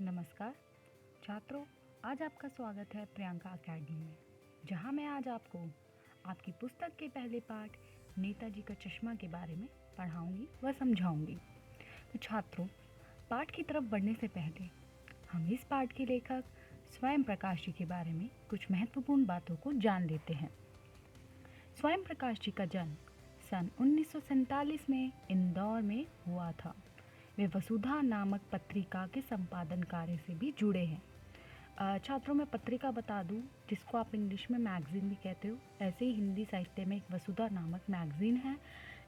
नमस्कार छात्रों, आज आपका स्वागत है प्रियंका अकेडमी में, जहां मैं आज आपको आपकी पुस्तक के पहले पाठ नेताजी का चश्मा के बारे में पढ़ाऊंगी व समझाऊंगी। तो छात्रों, पाठ की तरफ बढ़ने से पहले हम इस पाठ के लेखक स्वयं प्रकाश जी के बारे में कुछ महत्वपूर्ण बातों को जान लेते हैं। स्वयं प्रकाश जी का जन्म सन 1947 में इंदौर में हुआ था। वे वसुधा नामक पत्रिका के संपादन कार्य से भी जुड़े हैं। छात्रों, मैं पत्रिका बता दूं, जिसको आप इंग्लिश में मैगज़ीन भी कहते हो, ऐसे ही हिंदी साहित्य में एक वसुधा नामक मैगज़ीन है,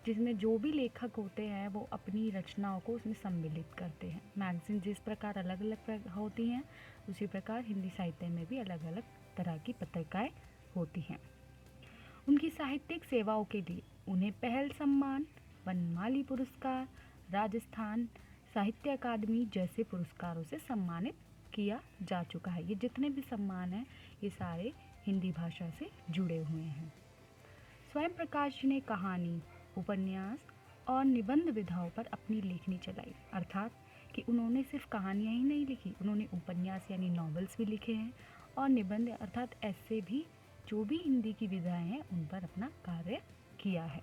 जिसमें जो भी लेखक होते हैं वो अपनी रचनाओं को उसमें सम्मिलित करते हैं। मैगज़ीन जिस प्रकार अलग अलग होती हैं, उसी प्रकार हिंदी साहित्य में भी अलग अलग तरह की पत्रिकाएँ होती हैं। उनकी साहित्यिक सेवाओं के लिए उन्हें पहल सम्मान, वनमाली पुरस्कार, राजस्थान साहित्य अकादमी जैसे पुरस्कारों से सम्मानित किया जा चुका है। ये जितने भी सम्मान हैं, ये सारे हिंदी भाषा से जुड़े हुए हैं। स्वयं प्रकाश जी ने कहानी, उपन्यास और निबंध विधाओं पर अपनी लेखनी चलाई, अर्थात कि उन्होंने सिर्फ कहानियाँ ही नहीं लिखी, उन्होंने उपन्यास यानी नॉवेल्स भी लिखे हैं और निबंध अर्थात ऐसे भी जो भी हिंदी की विधाएं हैं उन पर अपना कार्य किया है।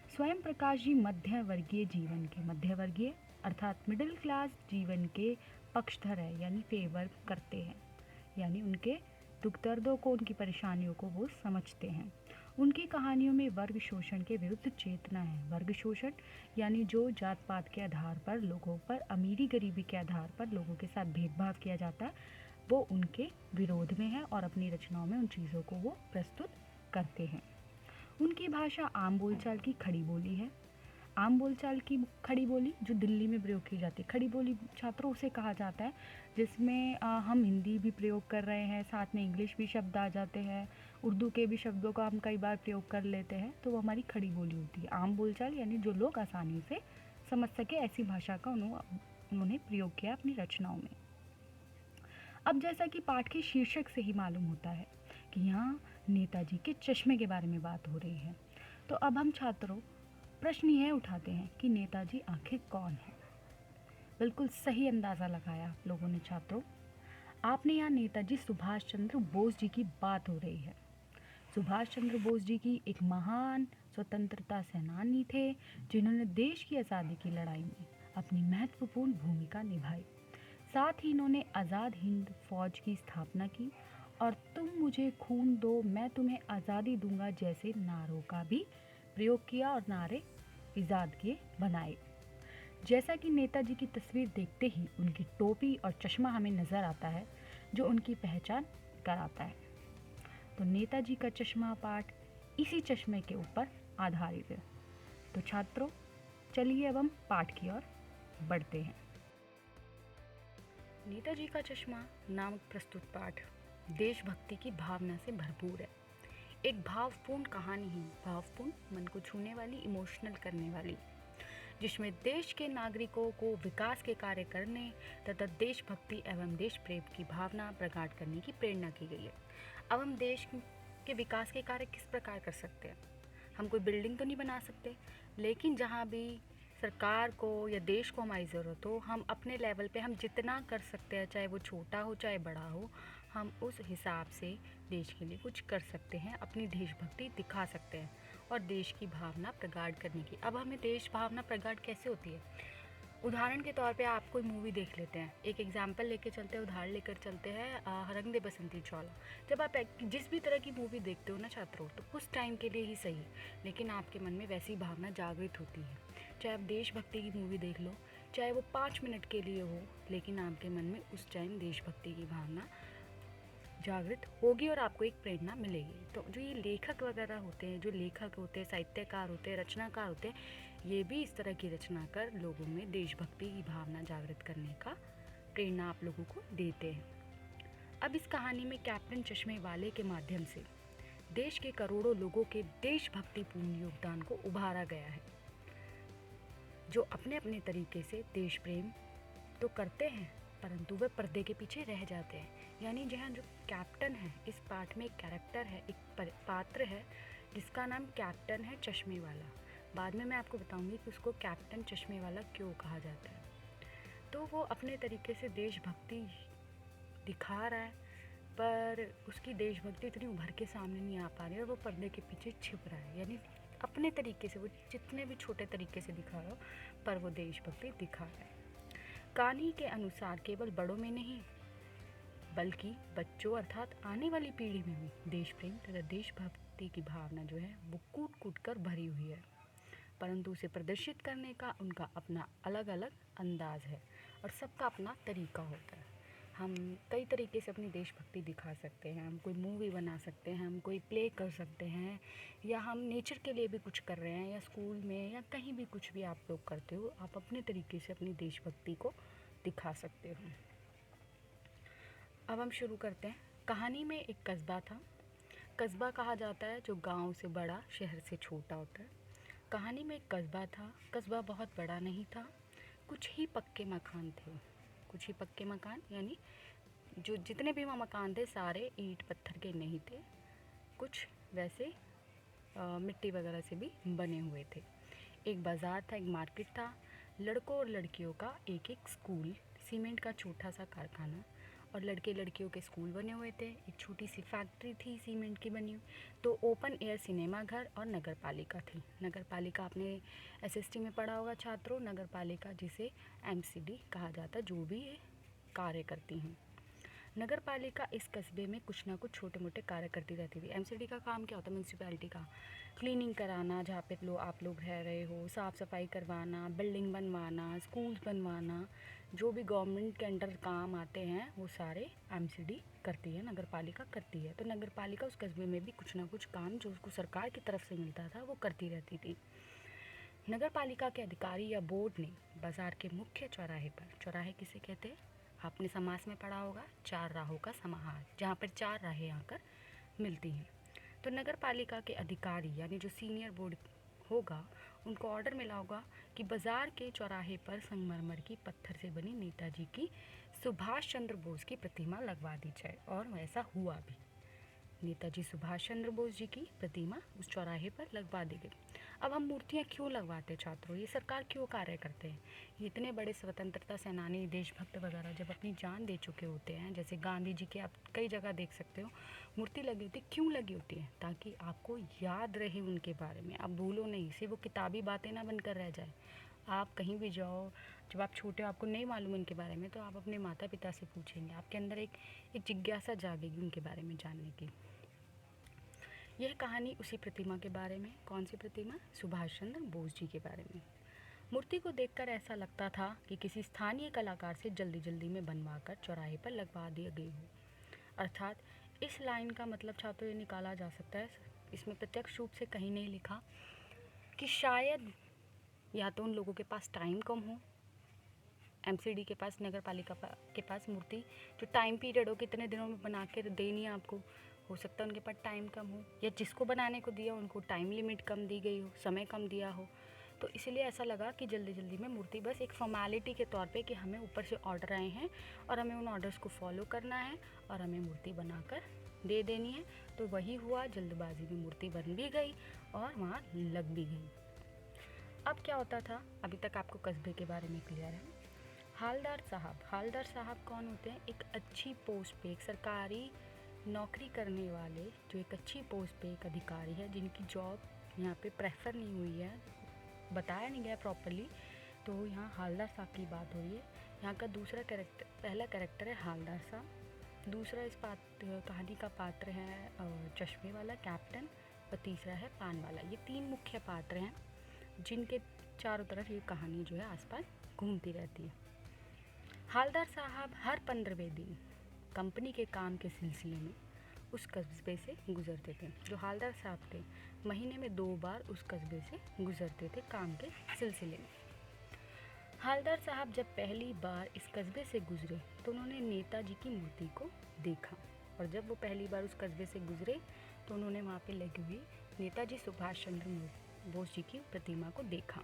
स्वयं प्रकाश जी मध्य वर्गीय अर्थात मिडिल क्लास जीवन के पक्षधर है, यानी फेवर करते हैं, यानी उनके दुख दर्दों को, उनकी परेशानियों को वो समझते हैं। उनकी कहानियों में वर्ग शोषण के विरुद्ध चेतना है। वर्ग शोषण यानी जो जात पात के आधार पर लोगों पर, अमीरी गरीबी के आधार पर लोगों के साथ भेदभाव किया जाता है, वो उनके विरोध में है और अपनी रचनाओं में उन चीज़ों को वो प्रस्तुत करते हैं। उनकी भाषा आम बोलचाल की खड़ी बोली है। आम बोलचाल की खड़ी बोली जो दिल्ली में प्रयोग की जाती है। खड़ी बोली छात्रों उसे कहा जाता है जिसमें हम हिंदी भी प्रयोग कर रहे हैं, साथ में इंग्लिश भी शब्द आ जाते हैं, उर्दू के भी शब्दों का हम कई बार प्रयोग कर लेते हैं, तो वो हमारी खड़ी बोली होती है। आम बोलचाल यानी जो लोग आसानी से समझ सके, ऐसी भाषा का उन्होंने प्रयोग किया अपनी रचनाओं में। अब जैसा कि पाठ के शीर्षक से ही मालूम होता है कि यहाँ नेताजी के चश्मे के बारे में बात हो रही है, तो अब हम छात्रों प्रश्न यह उठाते हैं कि नेताजी आखिर कौन है। बिल्कुल सही अंदाज़ा लगाया आप लोगों ने छात्रों। आपने यहाँ नेताजी सुभाष चंद्र बोस जी की बात हो रही है। सुभाष चंद्र बोस जी की एक महान स्वतंत्रता सेनानी थे, जिन्होंने देश की आज़ादी की लड़ाई में अपनी महत्वपूर्ण भूमिका निभाई। साथ ही इन्होंने आज़ाद हिंद फौज की स्थापना की और तुम मुझे खून दो मैं तुम्हें आज़ादी दूंगा जैसे नारों का भी प्रयोग किया और नारे इजाद किए, बनाए। जैसा कि नेताजी की तस्वीर देखते ही उनकी टोपी और चश्मा हमें नज़र आता है, जो उनकी पहचान कराता है। तो नेताजी का चश्मा पाठ इसी चश्मे के ऊपर आधारित है। तो छात्रों, चलिए अब हम पाठ की ओर बढ़ते हैं। नेताजी का चश्मा नामक प्रस्तुत पाठ देशभक्ति की भावना से भरपूर है। एक भावपूर्ण कहानी ही, भावपूर्ण, मन को छूने वाली, इमोशनल करने वाली, जिसमें देश के नागरिकों को विकास के कार्य करने तथा देशभक्ति एवं देश प्रेम की भावना प्रगाढ़ करने की प्रेरणा की गई है। अब हम देश के विकास के कार्य किस प्रकार कर सकते हैं? हम कोई बिल्डिंग तो नहीं बना सकते, लेकिन जहाँ भी सरकार को या देश को हमारी ज़रूरत हो, हम अपने लेवल पे हम जितना कर सकते हैं, चाहे वो छोटा हो चाहे बड़ा हो, हम उस हिसाब से देश के लिए कुछ कर सकते हैं, अपनी देशभक्ति दिखा सकते हैं और देश की भावना प्रगाढ़ करने की। अब हमें देश भावना प्रगाढ़ कैसे होती है? उदाहरण के तौर पे आप कोई मूवी देख लेते हैं, एक एग्जाम्पल लेके चलते हैं, उदाहरण लेकर चलते हैं रंग दे बसंती चौला। जब आप जिस भी तरह की मूवी देखते हो ना छात्रों, तो उस टाइम के लिए ही सही, लेकिन आपके मन में वैसी भावना जागृत होती है। चाहे आप देशभक्ति की मूवी देख लो, चाहे वो 5 मिनट के लिए हो, लेकिन आपके मन में उस टाइम देशभक्ति की भावना जागृत होगी और आपको एक प्रेरणा मिलेगी। तो जो ये लेखक वगैरह होते हैं, जो लेखक होते हैं, साहित्यकार होते हैं, रचनाकार होते हैं, ये भी इस तरह की रचना कर लोगों में देशभक्ति की भावना जागृत करने का प्रेरणा आप लोगों को देते हैं। अब इस कहानी में कैप्टन चश्मे वाले के माध्यम से देश के करोड़ों लोगों के देशभक्तिपूर्ण योगदान को उभारा गया है, जो अपने अपने तरीके से देश प्रेम तो करते हैं, परंतु वे पर्दे के पीछे रह जाते हैं। यानी जहाँ जो कैप्टन है, इस पाठ में एक कैरेक्टर है, एक पात्र है जिसका नाम कैप्टन है चश्मे वाला। बाद में मैं आपको बताऊंगी कि उसको कैप्टन चश्मे वाला क्यों कहा जाता है। तो वो अपने तरीके से देशभक्ति दिखा रहा है, पर उसकी देशभक्ति इतनी उभर के सामने नहीं आ पा रही है और वो पर्दे के पीछे छिप रहा है। यानी अपने तरीके से वो जितने भी छोटे तरीके से दिखा रहा हो, पर वो देशभक्ति दिखा रहा है। कहानी के अनुसार केवल बड़ों में नहीं, बल्कि बच्चों अर्थात आने वाली पीढ़ी में भी देश प्रेम तथा देशभक्ति की भावना जो है वो कूट कूट कर भरी हुई है, परंतु उसे प्रदर्शित करने का उनका अपना अलग अलग अंदाज है और सबका अपना तरीका होता है। हम कई तरीके से अपनी देशभक्ति दिखा सकते हैं। हम कोई मूवी बना सकते हैं, हम कोई प्ले कर सकते हैं, या हम नेचर के लिए भी कुछ कर रहे हैं, या स्कूल में या कहीं भी कुछ भी आप लोग करते हो, आप अपने तरीके से अपनी देशभक्ति को दिखा सकते हो। अब हम शुरू करते हैं। कहानी में एक कस्बा था। कस्बा कहा जाता है जो गांव से बड़ा, शहर से छोटा होता है। कहानी में एक कस्बा था। कस्बा बहुत बड़ा नहीं था। कुछ ही पक्के मकान थे। कुछ ही पक्के मकान यानी जो जितने भी वहाँ मकान थे सारे ईंट पत्थर के नहीं थे, कुछ वैसे मिट्टी वगैरह से भी बने हुए थे। एक बाज़ार था, एक मार्केट था, लड़कों और लड़कियों का एक एक स्कूल, सीमेंट का छोटा सा कारखाना और लड़के लड़कियों के स्कूल बने हुए थे। एक छोटी सी फैक्ट्री थी सीमेंट की बनी हुई। तो ओपन एयर सिनेमा घर और नगर पालिका थी। नगर पालिका आपने एसएसटी में पढ़ा होगा छात्रों, नगर पालिका जिसे एमसीडी कहा जाता है, जो भी ये कार्य करती हैं। नगर पालिका इस कस्बे में कुछ ना कुछ छोटे मोटे कार्य करती रहती थी। एमसीडी का काम क्या होता है? म्यूनसिपैलिटी का क्लीनिंग कराना, जहाँ पे आप लोग रह रहे हो, साफ़ सफाई करवाना, बिल्डिंग बनवाना, स्कूल्स बनवाना, जो भी गवर्नमेंट के अंडर काम आते हैं वो सारे एमसीडी करती है, नगर पालिका करती है। तो नगर पालिका उस कस्बे में भी कुछ ना कुछ काम जो उसको सरकार की तरफ से मिलता था वो करती रहती थी। नगर पालिका के अधिकारी या बोर्ड ने बाज़ार के मुख्य चौराहे पर, चौराहे किसे कहते हैं? आपने समास में पढ़ा होगा, चार राहों का समाहार, जहाँ पर चार राहें आकर मिलती हैं। तो नगर पालिका के अधिकारी यानी जो सीनियर बोर्ड होगा, उनको ऑर्डर मिला होगा कि बाज़ार के चौराहे पर संगमरमर की पत्थर से बनी नेताजी की सुभाष चंद्र बोस की प्रतिमा लगवा दी जाए, और वैसा हुआ भी। नेताजी सुभाष चंद्र बोस जी की प्रतिमा उस चौराहे पर लगवा दी गई। अब हम मूर्तियाँ क्यों लगवाते छात्रों? ये सरकार क्यों कार्य करते हैं? ये इतने बड़े स्वतंत्रता सेनानी, देशभक्त वगैरह जब अपनी जान दे चुके होते हैं, जैसे गांधी जी की आप कई जगह देख सकते हो मूर्ति लगी होती, क्यों लगी होती है? ताकि आपको याद रहे उनके बारे में, आप भूलो नहीं, सिर्फ वो किताबी बातें ना बनकर रह जाए। आप कहीं भी जाओ, जब आप छोटे हो आपको नहीं मालूम उनके बारे में, तो आप अपने माता पिता से पूछेंगे, आपके अंदर एक जिज्ञासा जागेगी उनके बारे में जानने की। यह कहानी उसी प्रतिमा के बारे में। कौन सी प्रतिमा? सुभाष चंद्र बोस जी के बारे में। मूर्ति को देखकर ऐसा लगता था कि किसी स्थानीय कलाकार से जल्दी जल्दी में बनवाकर चौराहे पर लगवा दिया गई हो। अर्थात इस लाइन का मतलब छात्रों ये निकाला जा सकता है, इसमें प्रत्यक्ष रूप से कहीं नहीं लिखा, कि शायद या तो उन लोगों के पास टाइम कम हो, एमसीडी के पास, नगर पालिका के पास मूर्ति जो टाइम पीरियड हो, कितने दिनों में बना के देनी है आपको, हो सकता है उनके पास टाइम कम हो, या जिसको बनाने को दिया उनको टाइम लिमिट कम दी गई हो, समय कम दिया हो। तो इसलिए ऐसा लगा कि जल्दी जल्दी में मूर्ति बस एक फॉर्मेलिटी के तौर पे कि हमें ऊपर से ऑर्डर आए हैं और हमें उन ऑर्डर्स को फॉलो करना है और हमें मूर्ति बनाकर दे देनी है। तो वही हुआ, जल्दबाजी में मूर्ति बन भी गई और वहाँ लग भी गई। अब क्या होता था? अभी तक आपको कस्बे के बारे में क्लियर है। हालदार साहब कौन होते हैं? एक अच्छी पोस्ट पे, एक सरकारी नौकरी करने वाले, जो एक अच्छी पोस्ट पे एक अधिकारी है, जिनकी जॉब यहाँ पे प्रेफर नहीं हुई है, बताया नहीं गया प्रॉपरली, तो यहाँ हालदार साहब की बात हो रही है। यहाँ का दूसरा कैरेक्टर, पहला कैरेक्टर है हालदार साहब, दूसरा इस कहानी का पात्र है चश्मे वाला कैप्टन, और तीसरा है पान वाला। ये तीन मुख्य पात्र हैं जिनके चारों तरफ ये कहानी जो है आसपास घूमती रहती है। हालदार साहब हर 15वें दिन कंपनी के काम के सिलसिले में उस कस्बे से गुज़रते थे। जो हालदार साहब थे महीने में 2 बार उस कस्बे से गुज़रते थे काम के सिलसिले में। हालदार साहब जब पहली बार इस कस्बे से गुज़रे तो उन्होंने नेताजी की मूर्ति को देखा, और जब वो पहली बार उस कस्बे से गुज़रे तो उन्होंने वहाँ पे लगी हुई नेताजी सुभाष चंद्र बोस जी की प्रतिमा को देखा।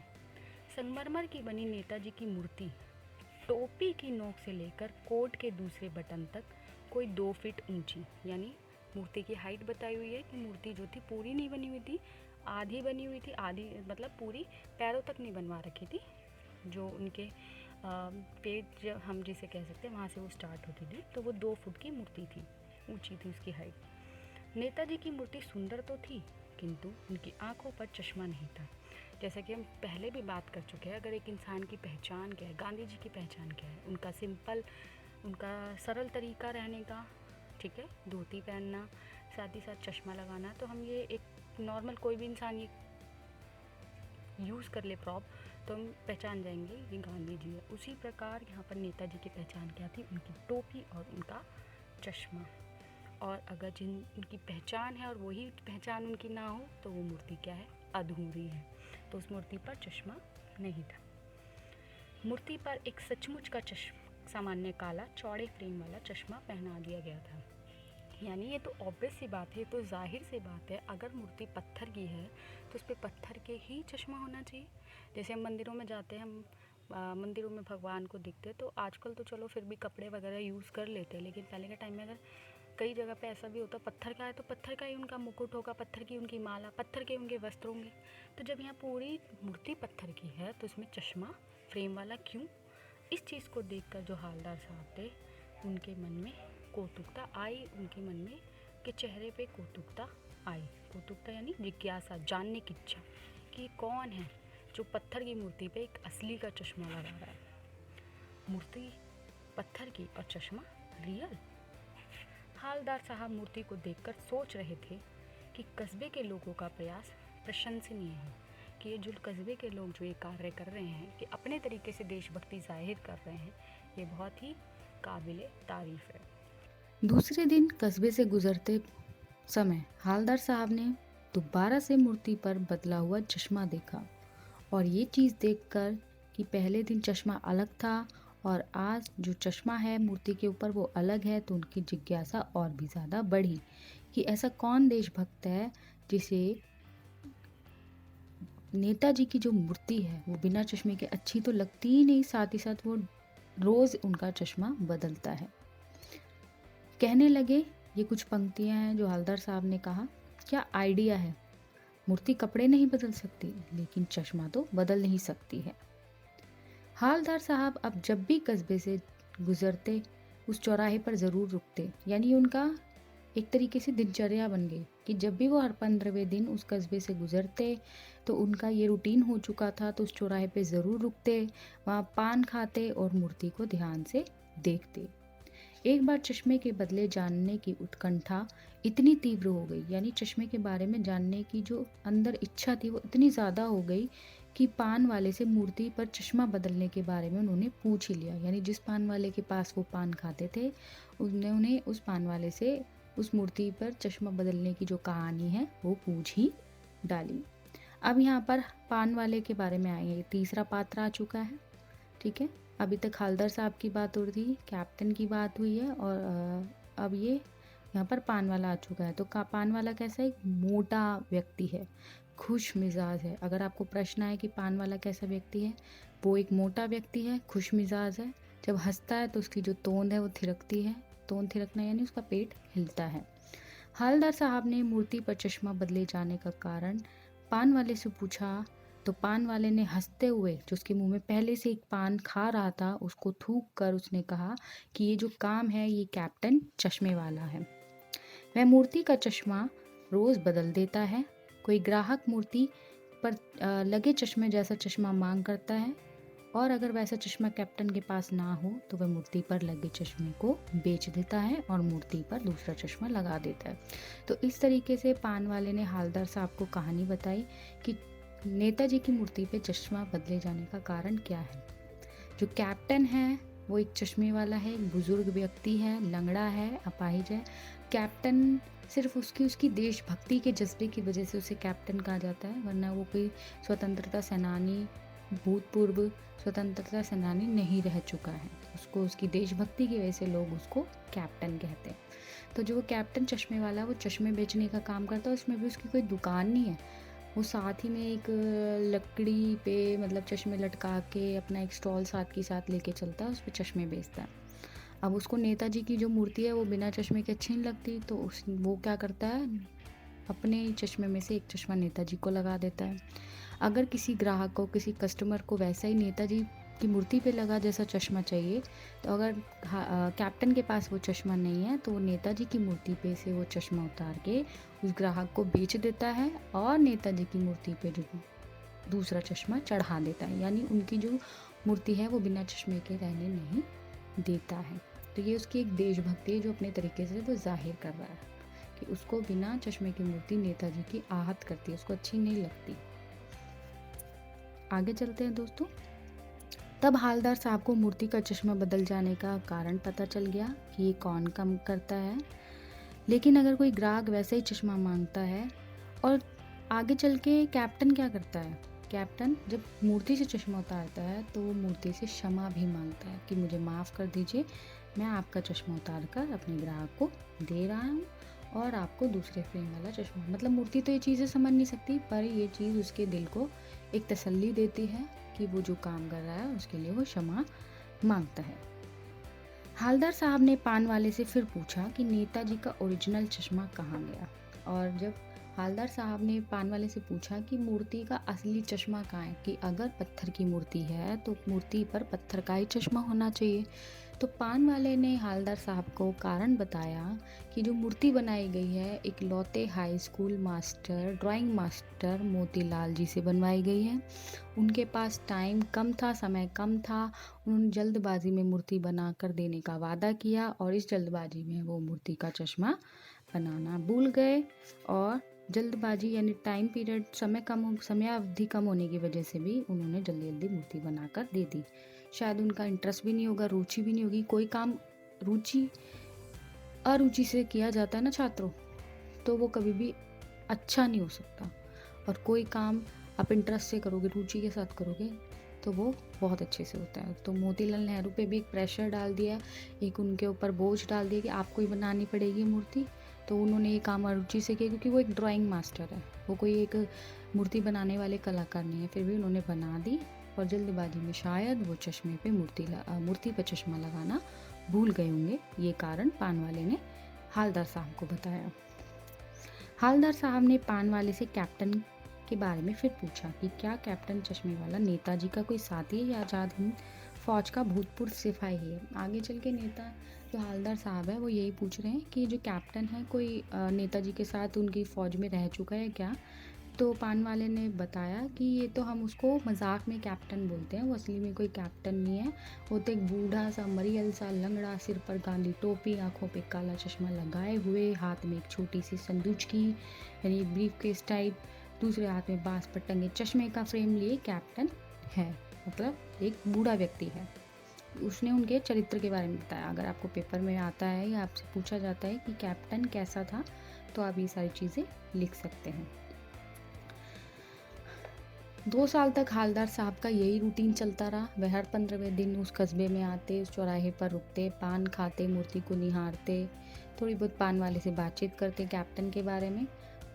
संगमरमर की बनी नेताजी की मूर्ति टोपी की नोक से लेकर कोट के दूसरे बटन तक कोई 2 फीट ऊंची, यानी मूर्ति की हाइट बताई हुई है कि मूर्ति जो थी पूरी नहीं बनी हुई थी, आधी बनी हुई थी, आधी मतलब पूरी पैरों तक नहीं बनवा रखी थी। जो उनके पेट जब हम जिसे कह सकते हैं वहाँ से वो स्टार्ट होती थी, तो वो 2 फुट की मूर्ति थी, ऊंची थी उसकी हाइट। नेताजी की मूर्ति सुंदर तो थी, किंतु उनकी आंखों पर चश्मा नहीं था। जैसा कि हम पहले भी बात कर चुके हैं, अगर एक इंसान की पहचान क्या है, गांधी जी की पहचान क्या है, उनका सिंपल, उनका सरल तरीका रहने का, ठीक है, धोती पहनना, साथ ही साथ चश्मा लगाना। तो हम ये एक नॉर्मल कोई भी इंसान ये यूज़ कर ले प्रॉप, तो हम पहचान जाएंगे ये गांधी जी है। उसी प्रकार यहाँ पर नेताजी की पहचान क्या थी, उनकी टोपी और उनका चश्मा। और अगर जिन उनकी पहचान है और वही पहचान उनकी ना हो, तो वो मूर्ति क्या है, अधूरी है। तो उस मूर्ति पर चश्मा नहीं था। मूर्ति पर एक सचमुच का सामान्य काला चौड़े फ्रेम वाला चश्मा पहना दिया गया था। यानी ये तो ऑब्वियस सी बात है, तो जाहिर सी बात है, अगर मूर्ति पत्थर की है तो उस पर पत्थर के ही चश्मा होना चाहिए। जैसे हम मंदिरों में जाते हैं, हम मंदिरों में भगवान को दिखते, तो आजकल तो चलो फिर भी कपड़े वगैरह यूज़ कर लेते हैं, लेकिन पहले के टाइम में अगर कई जगह पे ऐसा भी होता, पत्थर का है तो पत्थर का ही उनका मुकुट होगा, पत्थर की उनकी माला, पत्थर के उनके वस्त्र होंगे। तो जब यहाँ पूरी मूर्ति पत्थर की है तो इसमें चश्मा फ्रेम वाला क्यों? इस चीज़ को देखकर जो हालदार साहब थे, उनके मन में कौतुकता आई, उनके मन में के चेहरे पे कौतुकता आई। कौतुकता यानी जिज्ञासा, जानने की इच्छा कि कौन है जो पत्थर की मूर्ति पे एक असली का चश्मा लगा रहा है। मूर्ति पत्थर की और चश्मा रियल। हालदार साहब मूर्ति को देखकर सोच रहे थे कि कस्बे के लोगों का प्रयास प्रशंसनीय है, कि ये जो कस्बे के लोग जो ये कार्य कर रहे हैं, कि अपने तरीके से देशभक्ति जाहिर कर रहे हैं, ये बहुत ही काबिले तारीफ़ है। दूसरे दिन कस्बे से गुजरते समय हालदार साहब ने दोबारा से मूर्ति पर बदला हुआ चश्मा देखा, और ये चीज़ देखकर कि पहले दिन चश्मा अलग था और आज जो चश्मा है मूर्ति के ऊपर वो अलग है, तो उनकी जिज्ञासा और भी ज़्यादा बढ़ी कि ऐसा कौन देशभक्त है जिसे नेताजी की जो मूर्ति है वो बिना चश्मे के अच्छी तो लगती ही नहीं, साथ ही साथ वो रोज़ उनका चश्मा बदलता है। कहने लगे, ये कुछ पंक्तियां हैं जो हालदार साहब ने कहा, क्या आइडिया है, मूर्ति कपड़े नहीं बदल सकती, लेकिन चश्मा तो बदल नहीं सकती है। हालदार साहब अब जब भी कस्बे से गुजरते उस चौराहे पर ज़रूर रुकते, यानी उनका एक तरीके से दिनचर्या बन गई कि जब भी वो हर 15वें दिन उस कस्बे से गुजरते तो उनका ये रूटीन हो चुका था, तो उस चौराहे पे ज़रूर रुकते, वहाँ पान खाते और मूर्ति को ध्यान से देखते। एक बार चश्मे के बदले जानने की उत्कंठा इतनी तीव्र हो गई, यानी चश्मे के बारे में जानने की जो अंदर इच्छा थी वो इतनी ज़्यादा हो गई कि पान वाले से मूर्ति पर चश्मा बदलने के बारे में उन्होंने पूछ ही लिया। यानी जिस पान वाले के पास वो पान खाते थे, उन्होंने उस पान वाले से उस मूर्ति पर चश्मा बदलने की जो कहानी है वो पूछ ही डाली। अब यहाँ पर पान वाले के बारे में आएंगे, तीसरा पात्र आ चुका है, ठीक है। अभी तक हालदार साहब की बात हो रही थी, कैप्टन की बात हुई है, और अब ये यहाँ पर पान वाला आ चुका है। तो पान वाला कैसा है, एक मोटा व्यक्ति है, खुश मिजाज है। अगर आपको प्रश्न आए कि पान वाला कैसा व्यक्ति है, वो एक मोटा व्यक्ति है, खुश मिजाज है। जब हंसता है तो उसकी जो तोंद है वो थिरकती है, तोंद थिरकना यानी उसका पेट हिलता है। हालदार साहब ने मूर्ति पर चश्मा बदले जाने का कारण पान वाले से पूछा, तो पान वाले ने हंसते हुए, जो उसके मुंह में पहले से एक पान खा रहा था, उसको थूक कर उसने कहा कि ये जो काम है ये कैप्टन चश्मे वाला है। वह मूर्ति का चश्मा रोज़ बदल देता है। कोई ग्राहक मूर्ति पर लगे चश्मे जैसा चश्मा मांग करता है, और अगर वैसा चश्मा कैप्टन के पास ना हो तो वह मूर्ति पर लगे चश्मे को बेच देता है और मूर्ति पर दूसरा चश्मा लगा देता है। तो इस तरीके से पान वाले ने हालदार साहब को कहानी बताई कि नेताजी की मूर्ति पे चश्मा बदले जाने का कारण क्या है। जो कैप्टन है वो एक चश्मे वाला है, एक बुजुर्ग व्यक्ति है, लंगड़ा है, अपाहिज है। कैप्टन सिर्फ उसकी देशभक्ति के जज्बे की वजह से उसे कैप्टन कहा जाता है, वरना वो कोई स्वतंत्रता सेनानी, भूतपूर्व स्वतंत्रता सेनानी नहीं रह चुका है। उसको उसकी देशभक्ति की वजह से लोग उसको कैप्टन कहते हैं। तो जो वो कैप्टन चश्मे वाला, वो चश्मे बेचने का काम करता है। उसमें भी उसकी कोई दुकान नहीं है, वो साथ ही में एक लकड़ी पे मतलब चश्मे लटका के अपना एक स्टॉल साथ के साथ लेके चलता है, उस पर चश्मे बेचता है। अब उसको नेताजी की जो मूर्ति है वो बिना चश्मे के अच्छी नहीं लगती, तो वो क्या करता है, अपने चश्मे में से एक चश्मा नेताजी को लगा देता है। अगर किसी ग्राहक को, किसी कस्टमर को वैसा ही नेताजी की मूर्ति पे लगा जैसा चश्मा चाहिए, तो अगर कैप्टन के पास वो चश्मा नहीं है तो वो नेताजी की मूर्ति पे से वो चश्मा उतार के उस ग्राहक को बेच देता है और नेताजी की मूर्ति पे जो दूसरा चश्मा चढ़ा देता है, यानी उनकी जो मूर्ति है वो बिना चश्मे के रहने नहीं देता है। तो ये उसकी एक देशभक्ति है जो अपने तरीके से वो जाहिर कर रहा है कि उसको बिना चश्मे की मूर्ति नेताजी की आहत करती है, उसको अच्छी नहीं लगती। आगे चलते हैं दोस्तों। तब हालदार साहब को मूर्ति का चश्मा बदल जाने का कारण पता चल गया कि ये कौन कम करता है। लेकिन अगर कोई ग्राहक वैसे ही चश्मा मांगता है, और आगे चल के कैप्टन क्या करता है, कैप्टन जब मूर्ति से चश्मा उतारता है तो वो मूर्ति से क्षमा भी मांगता है कि मुझे माफ़ कर दीजिए, मैं आपका चश्मा उतार कर अपने ग्राहक को दे रहा हूँ और आपको दूसरे फ्रेम वाला चश्मा। मतलब मूर्ति तो ये चीज़ें समझ नहीं सकती, पर ये चीज़ उसके दिल को एक तसल्ली देती है कि वो जो काम कर रहा है उसके लिए वो क्षमा मांगता है। हालदार साहब ने पान वाले से फिर पूछा कि नेताजी का ओरिजिनल चश्मा कहाँ गया। और जब हालदार साहब ने पान वाले से पूछा कि मूर्ति का असली चश्मा कहाँ है, कि अगर पत्थर की मूर्ति है तो मूर्ति पर पत्थर का ही चश्मा होना चाहिए, तो पान वाले ने हालदार साहब को कारण बताया कि जो मूर्ति बनाई गई है इकलौते high school master drawing master Motilal ji से बनवाई गई है। उनके पास टाइम कम था, समय कम था, उन्होंने जल्दबाजी में मूर्ति बना कर देने का वादा किया और इस जल्दबाजी में वो मूर्ति का चश्मा बनाना भूल गए, और जल्दबाजी यानी टाइम पीरियड समय अवधि कम होने की वजह से भी उन्होंने जल्दी जल्दी मूर्ति बनाकर दे दी। शायद उनका इंटरेस्ट भी नहीं होगा, रुचि भी नहीं होगी। कोई काम अरुचि से किया जाता है ना छात्रों, तो वो कभी भी अच्छा नहीं हो सकता, और कोई काम आप इंटरेस्ट से करोगे, रुचि के साथ करोगे, तो वो बहुत अच्छे से होता है। तो मोतीलाल नेहरू पे भी एक प्रेशर डाल दिया, एक उनके ऊपर बोझ डाल दिया कि आपको ही बनानी पड़ेगी मूर्ति। तो उन्होंने ये काम अरुचि से किया, क्योंकि वो एक ड्राइंग मास्टर है, वो कोई एक मूर्ति बनाने वाले कलाकार नहीं है, फिर भी उन्होंने बना दी। और जल्दबाजी में शायद वो चश्मे पे मूर्ति पे चश्मा लगाना भूल गए होंगे। ये कारण पान वाले ने हालदार साहब को बताया। हालदार साहब ने पान वाले से कैप्टन के बारे में फिर पूछा कि क्या कैप्टन चश्मे वाला नेताजी का कोई साथी है या आज़ाद हिंद फौज का भूतपूर्व सिपाही है। आगे चल के नेता जो हालदार साहब है वो यही पूछ रहे हैं कि जो कैप्टन है कोई नेताजी के साथ उनकी फ़ौज में रह चुका है क्या। तो पान वाले ने बताया कि ये तो हम उसको मजाक में कैप्टन बोलते हैं, वो असली में कोई कैप्टन नहीं है। वो तो एक बूढ़ा सा मरियल सा लंगड़ा, सिर पर गांधी टोपी, आंखों पे काला चश्मा लगाए हुए, हाथ में एक छोटी सी संदूकनी यानी ब्रीफ केस टाइप, दूसरे हाथ में बांस पर टंगे चश्मे का फ्रेम लिए कैप्टन है। मतलब एक बूढ़ा व्यक्ति है। उसने उनके चरित्र के बारे में बताया। अगर आपको पेपर में आता है या आपसे पूछा जाता है कि कैप्टन कैसा था, तो आप ये सारी चीज़ें लिख सकते हैं। 2 साल तक हालदार साहब का यही रूटीन चलता रहा। वह हर 15वें दिन उस कस्बे में आते, उस चौराहे पर रुकते, पान खाते, मूर्ति को निहारते, थोड़ी बहुत पान वाले से बातचीत करते कैप्टन के बारे में।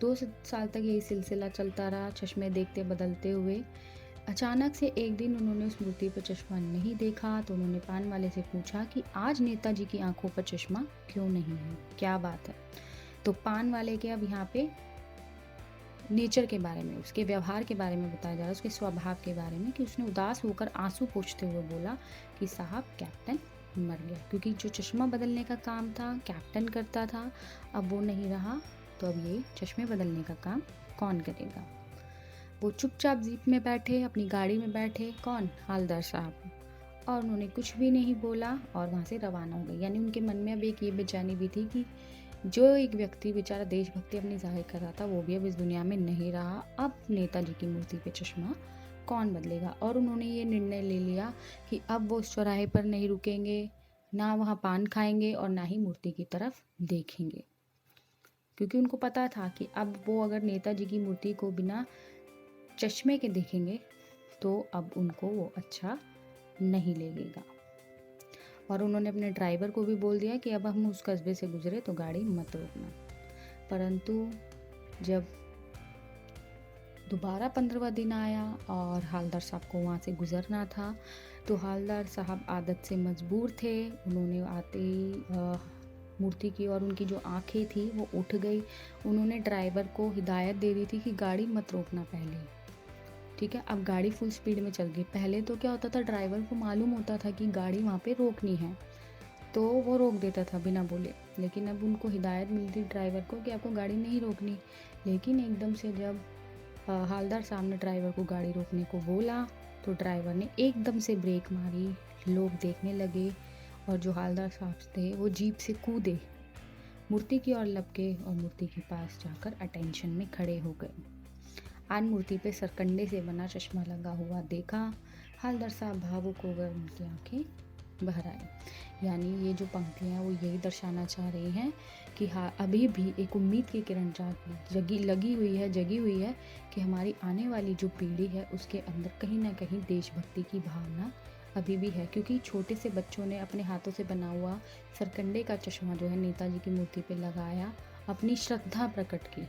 2 साल तक यही सिलसिला चलता रहा, चश्मे देखते बदलते हुए। अचानक से एक दिन उन्होंने उस मूर्ति पर चश्मा नहीं देखा, तो उन्होंने पान वाले से पूछा कि आज नेताजी की आंखों पर चश्मा क्यों नहीं है, क्या बात है। तो पान वाले के अब यहाँ पे नेचर के बारे में, उसके व्यवहार के बारे में बताया जा रहा है, उसके स्वभाव के बारे में, कि उसने उदास होकर आंसू पोंछते हुए बोला कि साहब कैप्टन मर गया, क्योंकि जो चश्मा बदलने का काम था कैप्टन करता था, अब वो नहीं रहा, तो अब ये चश्मे बदलने का काम कौन करेगा। वो चुपचाप जीप में बैठे, अपनी गाड़ी में बैठे, कौन, हालदार साहब, और उन्होंने कुछ भी नहीं बोला और वहाँ से रवाना हो गए। यानी उनके मन में अब एक ये बेचैनी भी थी कि जो एक व्यक्ति बेचारा देशभक्ति अपनी जाहिर कर रहा था वो भी अब इस दुनिया में नहीं रहा, अब नेताजी की मूर्ति पे चश्मा कौन बदलेगा। और उन्होंने ये निर्णय ले लिया कि अब वो उस चौराहे पर नहीं रुकेंगे, ना वहाँ पान खाएंगे और ना ही मूर्ति की तरफ देखेंगे, क्योंकि उनको पता था कि अब वो अगर नेताजी की मूर्ति को बिना चश्मे के देखेंगे तो अब उनको वो अच्छा नहीं लगेगा। और उन्होंने अपने ड्राइवर को भी बोल दिया कि अब हम उस कस्बे से गुजरे तो गाड़ी मत रोकना। परंतु जब दोबारा 15वां दिन आया और हालदार साहब को वहाँ से गुजरना था, तो हालदार साहब आदत से मजबूर थे। उन्होंने आते ही मूर्ति की और उनकी जो आंखें थी वो उठ गई। उन्होंने ड्राइवर को हिदायत दे दी थी कि गाड़ी मत रोकना पहले, ठीक है, अब गाड़ी फुल स्पीड में चल गई। पहले तो क्या होता था, ड्राइवर को मालूम होता था कि गाड़ी वहाँ पे रोकनी है, तो वो रोक देता था बिना बोले। लेकिन अब उनको हिदायत मिलती ड्राइवर को कि आपको गाड़ी नहीं रोकनी। लेकिन एकदम से जब हालदार साहब ने ड्राइवर को गाड़ी रोकने को बोला तो ड्राइवर ने एकदम से ब्रेक मारी। लोग देखने लगे और जो हालदार साहब थे वो जीप से कूदे, मूर्ति की ओर लपके और मूर्ति के पास जाकर अटेंशन में खड़े हो गए। आज मूर्ति पे सरकंडे से बना चश्मा लगा हुआ देखा। हालदार साहब भावुक हो गए, उनकी आंखें बहर आई। यानी ये जो पंक्तियाँ वो यही दर्शाना चाह रही हैं कि हाँ, अभी भी एक उम्मीद की किरण जगी हुई है कि हमारी आने वाली जो पीढ़ी है उसके अंदर कहीं ना कहीं देशभक्ति की भावना अभी भी है। क्योंकि छोटे से बच्चों ने अपने हाथों से बना हुआ सरकंडे का चश्मा जो है नेताजी की मूर्ति पे लगाया, अपनी श्रद्धा प्रकट की।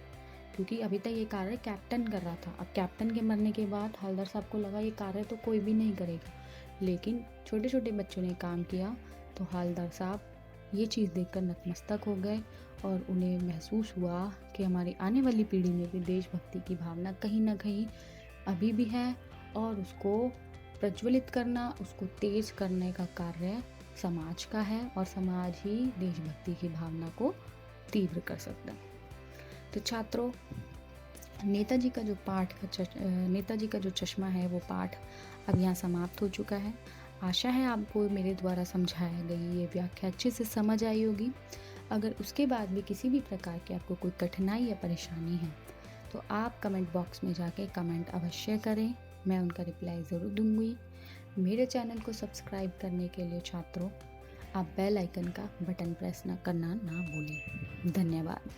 क्योंकि अभी तक ये कार्य कैप्टन कर रहा था। अब कैप्टन के मरने के बाद हालदार साहब को लगा ये कार्य तो कोई भी नहीं करेगा, लेकिन छोटे छोटे बच्चों ने काम किया तो हालदार साहब ये चीज़ देखकर नतमस्तक हो गए और उन्हें महसूस हुआ कि हमारी आने वाली पीढ़ी में भी देशभक्ति की भावना कहीं ना कहीं अभी भी है और उसको प्रज्वलित करना, उसको तेज करने का कार्य समाज का है और समाज ही देशभक्ति की भावना को तीव्र कर सकता है। तो छात्रों, नेताजी का जो चश्मा है वो पाठ अब यहाँ समाप्त हो चुका है। आशा है आपको मेरे द्वारा समझाया गई ये व्याख्या अच्छे से समझ आई होगी। अगर उसके बाद भी किसी भी प्रकार की आपको कोई कठिनाई या परेशानी है तो आप कमेंट बॉक्स में जाके कमेंट अवश्य करें, मैं उनका रिप्लाई ज़रूर दूंगी। मेरे चैनल को सब्सक्राइब करने के लिए छात्रों आप बेल आइकन का बटन प्रेस करना ना भूलें। धन्यवाद।